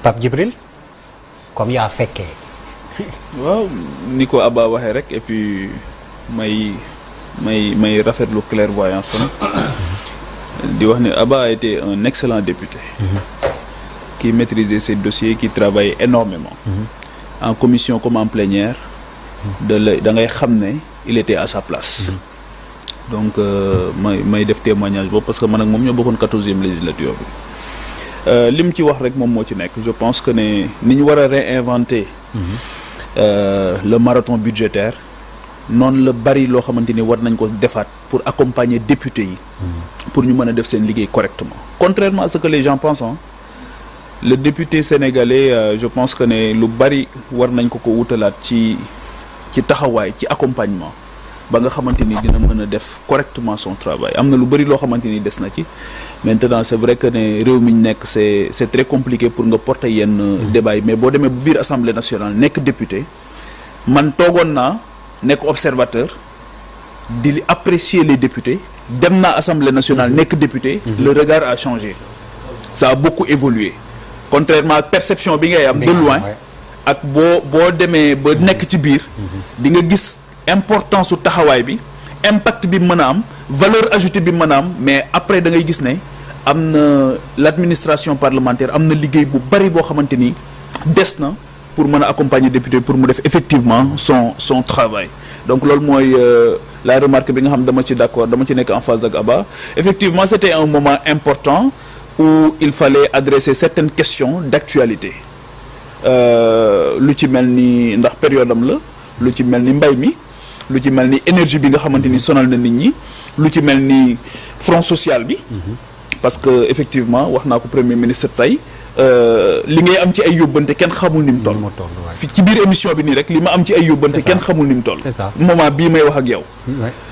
Pape Djibril comme yaa fekkee. waaw ni ko Abba waxee rek et puis may rafetlu clairvoyance am di wax ne Abba a été un excellent député. qui maîtrisait ses dossiers, qui travaillait énormément. En commission comme en plénière. da ngay xam ne il était à sa place. donc may def témoignage boobu parce que man ak moom ñoo bokkoon 14e législature bi. li mu ci wax rek moom moo ci nekk je pense que ne ni ñu war a réinventer. le marathon budgétaire noonu la bari loo xamante ni war nañ ko defaat pour accompagner députés yi. pour ñu mën a def seen liggéey correctement. contrairement à ce que les gens pensent le député sénégalais je pense que ne lu bari war nañ ko wutalaat ci taxawaay ci accompagnement ba nga xamante ni dina mën a def correctement son travail am na lu bari loo xamante ni des na ci maintenant c'est vrai que ne réew mi ñu nekk c'est très compliqué pour nga porter yenn débat yi mais boo demee bu biir assemblée nationale nekk député man toogoon naa nekk observateur di apprécier les députés dem naa assemblée nationale nekk député le regard a changé ça a beaucoup évolué contrairement ak perception bi ngay am de loin ak boo demee ba nekk ci biir di nga gis importance su taxawaay bi impact bi mën a am valeur ajoutée bi mën a am mais après da ngay gis ne am na l'administration parlementaire am na liggéey bu bari boo xamante ni des na pour mën a accompagner député pour mu def effectivement son travail donc loolu mooy la remarque bi nga xam dama ci d'accord dama ci nekk en phase ak Abba effectivement c'était un moment important où il fallait adresser certaines questions d'actualité lu ci mel ni ndax période am la lu ci mel ni mbay mi lu ci mel ni énergie bi nga xamante ni sonal na nit ñi lu ci mel ni front social bi parce que effectivement wax naa ko premier ministre tey li ngay am ci ay yóbbante kenn xamul ni mu toll ci biir émission bi nii rek li ma am ci ay yóbbante kenn xamul ni mu toll moment bii may wax ak yow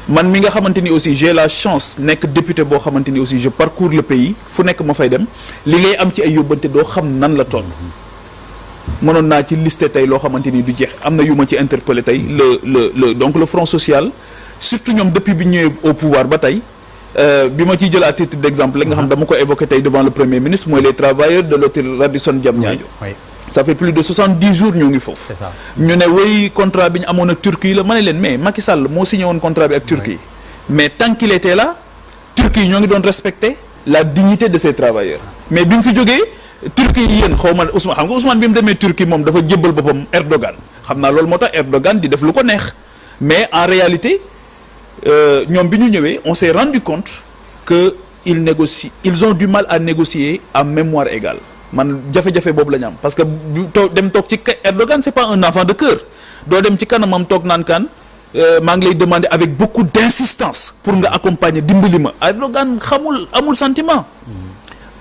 man mi nga xamante ni aussi j'ai la chance nekk député boo xamante ni aussi je parcours le pays fu nekk ma fay dem li ngay am ci ay yóbbante doo xam nan la toll mënoon naa ci listé tey loo xamante ni du jeex am na yu ma ci interpellé tey donc le front social surtout ñoom depuis bi ñëwee au pouvoir ba tey bi ma ciy jël à titre d'exemple nga xam dama ko évoqué tey devant le premier ministre mooy les travailleurs de l'hôtel Radisson Diamniadio ça fait plus de 70 jours ñoo ngi foofu ñu ne way contrat bi ñu amoon ak Turquie la ma ne leen mais Macky Sall moo signé woon contrat bi ak Turquie mais tant qu'il était là Turquie ñoo ngi doon respecter la dignité de ces travailleurs mais bi mu fi jógee Turquie yéen xaw ma Ousmane xam nga Ousmane bi mu demee Turquie moom dafa jébbal boppam Erdogan xam naa loolu moo tax Erdogan di def lu ko neex mais en réalité ñoom bi ñu ñëwee on s'est rendu compte que ils ont du mal à négocier à mémoire égale man jafe-jafe boobu la ñu am parce que dem toog ci Erdogan c'est pas un enfant de cœur doo dem ci kanamam toog naan kaan maa ngi lay demander avec beaucoup d'insistance pour nga accompagner dimbali ma Erdogan amul sentiment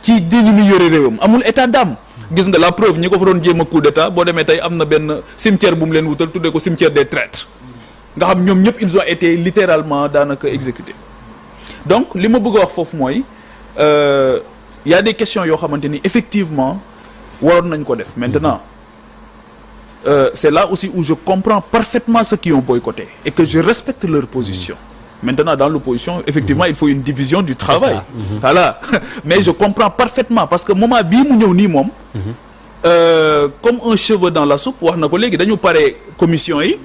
ci li muy yore réewam amul état d'âme gis nga la preuve ñi ko fa doon jéem a coup d'état boo demee tey am na benn cimetière bu mu leen wutal tuddee ko cimetière des traîtres nga xam ñoom ñëpp ils ont été littéralement daanaka exécutés donc li ma bëgg a wax foofu mooy y a des questions yoo xamante ni effectivement waroon nañ ko def maintenant c'est là aussi où je comprends parfaitement ceux qui ont boycotté et que je respecte leur position. Maintenant, dans l'opposition, effectivement, il faut une division du travail. Voilà. Mais je comprends parfaitement parce que moment bii mu ñëw nii moom comme un cheveu dans la soupe wax na ko léegi dañu pare commission yi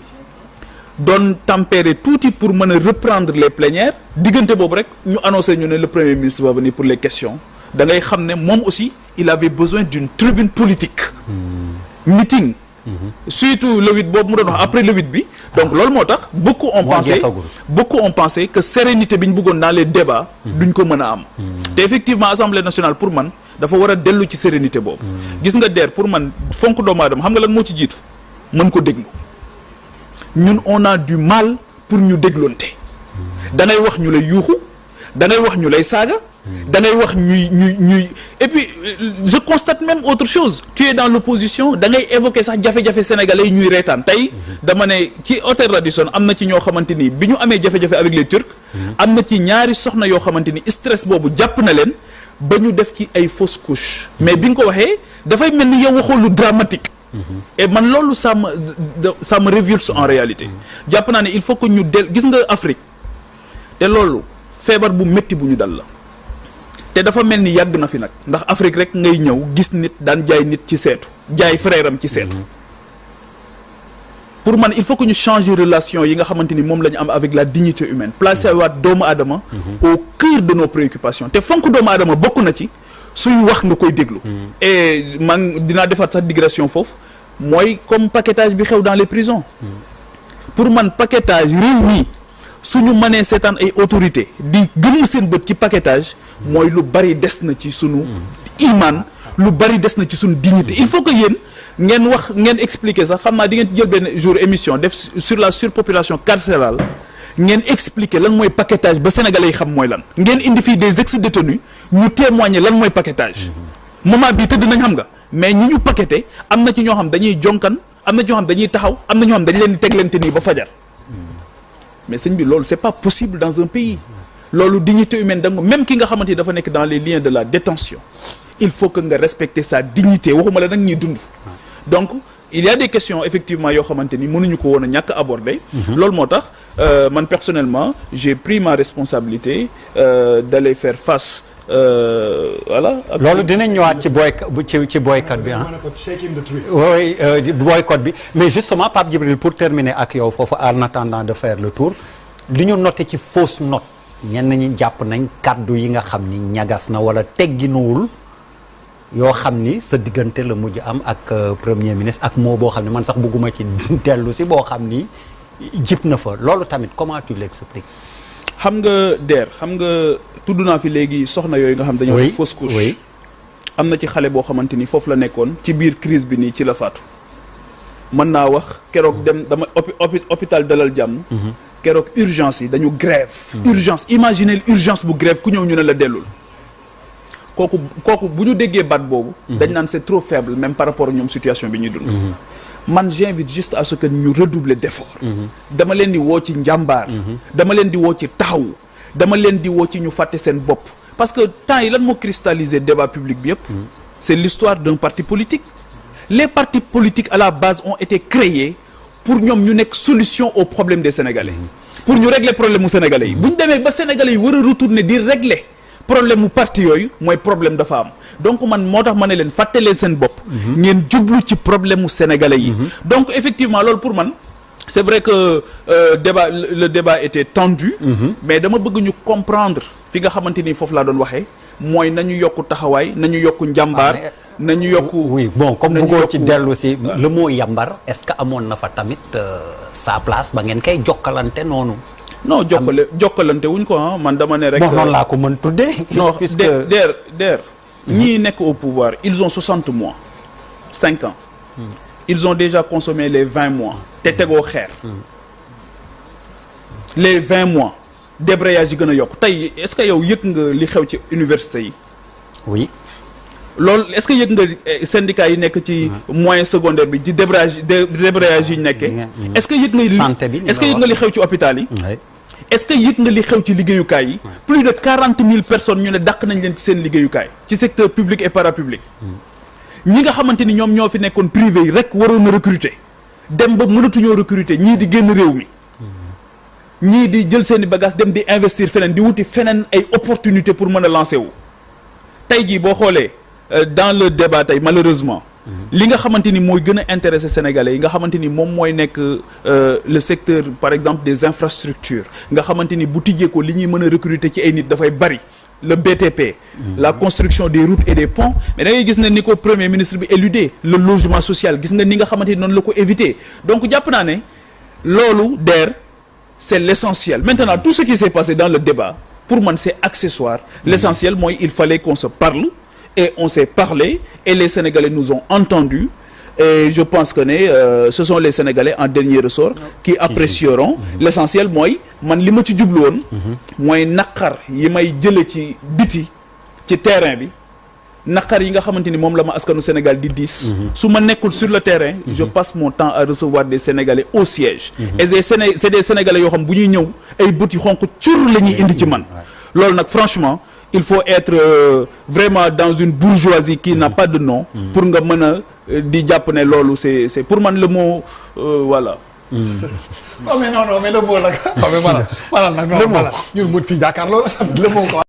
doon tempérer tuuti pour mën a reprendre les plénières diggante boobu rek ñu annoncé ñu ne le premier ministre va venir pour les questions da ngay xam ne moom aussi il avait besoin d'une tribune politique meeting surtout le 8 boobu mu doon wax après le 8 bi donc loolu moo tax beaucoup ont pensé que sérénité bi ñu bëggoon dans les débats duñ ko mën a am te effectivement Assemblée nationale pour man dafa war a dellu ci sérénité boobu gis nga DER pour man fonk doomu aadama xam nga lan moo ci jiitu mën ko déglu ñun on a du mal pour ñu dégloonte da ngay wax ñu lay yuuxu da ngay wax ñu lay saaga da ngay wax ñuy et puis je constate même autre chose tu es dans l'opposition da ngay évoquer sax jafe-jafe sénégalais yi ñuy reetaan tey dama ne ci hôtel Radisson am na ci ñoo xamante ni bi ñu amee jafe-jafe avec les Turcs am na ci ñaari soxna yoo xamante ni stress boobu jàpp na leen ba ñu def ci ay fausses couches mais bi nga ko waxee dafay mel ni yow waxoo lu dramatique et man loolu ça me révulse en réalité jàpp naa ne il faut que ñu gis nga Afrique te loolu feebar bu métti bu ñu dal la te dafa mel ni yàgg na fi nag ndax Afrique rek ngay ñëw gis nit daan jaay nit ci seetu jaay frère am ci seetu pour man il faut que ñu changer relation yi nga xamante ni moom la ñu am avec la dignité humaine placer waat doomu aadama au cœur de nos préoccupations te fonk doomu aadama bokk na ci suy wax nga koy déglu et man dinaa defaat sax digression foofu mooy comme paquetage bi xew dans les prisons pour man paquetage réew mi suñu mënee seetaan ay autorité di gëm seen bët ci paquetage mooy lu bari des na ci sunu iman lu bari des na ci sunu dignité il faut que yéen ngeen wax ngeen expliquer sax xam naa di ngeen jël benn jour émission def sur la surpopulation carcérale ngeen expliquer lan mooy paquetage ba sénégalais yi xam mooy lan ngeen indi fii des ex-détenus ñu témoigner lan mooy paquetage moment bii tëdd nañ xam nga mais ñi ñu paqueté am na ci ñoo xam dañuy jonkan am na ci ñoo xam dañuy taxaw am na ñoo xam dañ leen di teglante nii ba fajar mais sëñ bi loolu c'est pas possible dans un pays loolu dignité humaine danga même ki nga xamante ni dafa nekk dans les liens de la détention il faut que nga respecter sa dignité waxuma la nag ñuy dund donc il y a des questions effectivement yoo xamante ni mënuñu ko woon a ñàkk aborder loolu moo tax man personnellement j'ai pris ma responsabilité d'aller faire face voilà. loolu dinañ ñëwaat ci boycott bi ah. oui boycott bi mais justement Pape Djibril pour terminer ak yow foofu en attendant de faire le tour li ñu noté ci fausse note ñenn ñi jàpp nañ kaddu yi nga xam ni ñagas na wala tegginuwul yoo xam ni sa diggante la mujj am ak premier ministre ak moo boo xam ne man sax bëgguma ci dellu si boo xam ni jip na fa loolu tamit comment tu l'expliques. xam nga xam nga tudd naa fi léegi soxna yooyu nga xam dañoo def fausse couche am na ci xale boo xamante ni foofu la nekkoon ci biir crise bi nii ci la faatu mën naa wax keroog dem dama hôpital Dalal Jàmm keroog urgence yi dañu grève urgence imaginez urgence bu grève ku ñëw ñu ne la dellul kooku bu ñu déggee baat boobu dañ naan c'est trop faible même par rapport ak ñoom situation bi ñuy dund man j'invite juste à ce que ñu redoubler d'effort dama leen di woo ci njàmbaar dama leen di woo ci taxaw dama leen di woo ci ñu fàtte seen bopp parce que temps yi lan moo cristalliser débat public bi yëpp c'est l'histoire d'un parti politique les partis politiques à la base ont été créés pour ñoom ñu nekk solution aux problèmes des Sénégalais pour ñu régler problème mu Sénégalais yi bu ñu demee ba Sénégalais yi war a retourner di régler problème mu parti yooyu mooy problème dafa am donc man moo tax ma ne leen fàtte leen seen bopp ngeen jublu ci problème mu Sénégalais yi donc effectivement loolu pour man c'est vrai que le débat était tendu mais dama bëgg ñu comprendre fi nga xamante ni foofu laa doon waxee mooy nañu yokk taxawaay nañu yokk njàmbaar nañu yokk oui bon comme bëggoo ci dellu si le mot yambar est-ce que amoon na fa tamit sa place ba ngeen koy jokkalante noonu non jokkalante wuñ ko ah man dama ne rek bon noonu laa ko mën tuddee non der ñii nekk au pouvoir ils ont 60 mois 5 ans ils ont déjà consommé les 20 mois te tegoo xeer les 20 mois débrayage yi gën a yokk tey est-ce que yow yëg nga li xew ci université yi oui loolu est-ce que yëg nga syndicat yi nekk ci moyen secondaire bi ci débrayage yi ñu nekkee est-ce que yëg nga santé bi est-ce que yëg nga li xew ci hôpital yi est-ce que yëg nga li xew ci liggéeyukaay yi plus de 40 000 personnes ñu ne dàq nañ leen ci seen liggéeyukaay ci secteur public et parapublic ñi nga xamante ni ñoom ñoo fi nekkoon privé yi rek waroon na recruter dem ba mënatuñoo recruter ñii di génn réew mi ñii di jël seeni bagages dem di investir feneen di wuti feneen ay opportunités pour mën a lancer wu tey jii boo xoolee dans le débat tey malheureusement li nga xamante ni mooy gën a intéressé sénégalais yi nga xamante ni moom mooy nekk le secteur par exemple des infrastructures nga xamante ni bu tijjee ko li ñuy mën a recruter ci ay nit dafay bari le BTP la construction des routes et des ponts mais da ngay gis ne ni ko premier ministre bi éludé le logement social gis nga ni nga xamante ni noonu la ko éviter donc jàpp naa ne loolu c'est l'essentiel maintenant tout ce qui s'est passé dans le débat pour moi c'est accessoire l'essentiel mooy il fallait qu'on se parle et on s'est parlé et les Sénégalais nous ont entendus et je pense que ce sont les Sénégalais en dernier ressort qui apprécieront l'essentiel mooy man li ma ci jublu woon mooy naqar yi may jële ci biti ci terrain bi naqar yi nga xamante ni moom la ma askanu Sénégal di diis su ma nekkul sur le terrain je passe mon temps à recevoir des Sénégalais au siège et c'est des Sénégalais yoo xam bu ñuy ñëw ay bët yu xonq cur la ñuy indi ci man loolu nag franchement il faut être vraiment dans une bourgeoisie qui n'a pas de nom pour nga mën a di jàpp ne loolu c'est pour man le mot voilà non mais le mot la mais voilà nag non voilà ñun mut fii jàkkaar loolu le mot quoi